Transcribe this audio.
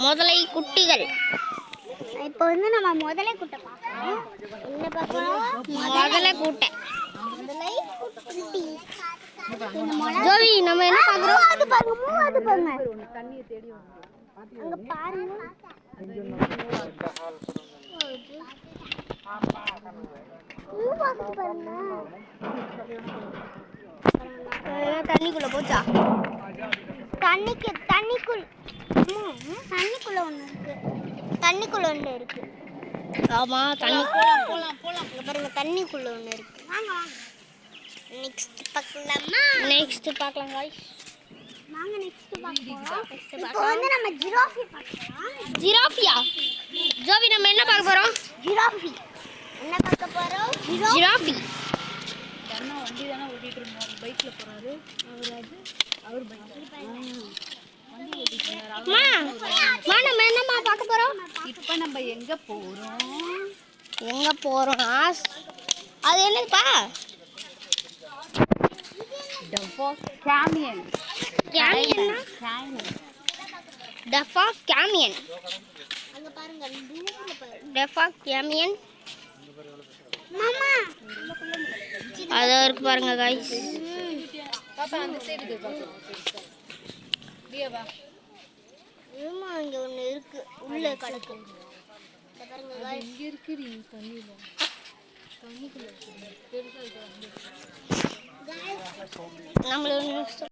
முதலை குட்டிகள். இப்போ வந்து நம்ம முதலை குட்டை பார்க்கணும். என்ன பார்க்கணும்? முதலை குட்டை. முதலை குட்டி. ஜோவி நம்ம என்ன பார்க்குறோம்? அது பாருங்க, அது பாருங்க. அங்க பாருங்க. பாருங்க. தண்ணிக்குள்ள போச்சா? தண்ணிக்குள்ள ஒண்ணு இருக்கு. ஆமா, தண்ணி போலாம். பாருங்க, தண்ணிக்குள்ள ஒண்ணு இருக்கு. வாங்க. நெக்ஸ்ட் பார்க்கலாமா? நெக்ஸ்ட் பார்க்கலாம் गाइस. வாங்க நெக்ஸ்ட் பார்க்கலாம். இப்போ வந்து நம்ம ஜிராஃபி பார்க்கலாம். ஜிராஃபியா? ஜோவி நம்ம என்ன பார்க்க போறோம்? ஜிராஃபி. என்ன பார்க்க போறோம்? ஜிராஃபி. அண்ணா வண்டி தானே ஓட்டிட்டு இருந்தாரு, பைக்ல போறாரு அவர் பைக்ல வண்டி ஓட்டிட்டு இருந்தாரு. நம்ம என்னமா பார்க்க போறோம்? இப்போ நம்ம எங்க போறோம்? அது என்னப்பா? கேமியன். கேமியன்னா? டஃபா கேமியன். அங்க பாருங்க, தூரத்துல பாருங்க. டஃபா கேமியன். மாமா அது இருக்கு பாருங்க गाइस. பாப்பா அந்த சைடு பாப்பா. டியவா. ஆமா, இங்க ஒண்ணு இருக்கு, உள்ள கிடக்கு. இத பாருங்க गाइस. இங்க இருக்குடி தண்ணில. தண்ணிக்குள்ள இருக்கு. பெருசா இருக்கு. गाइस நம்மள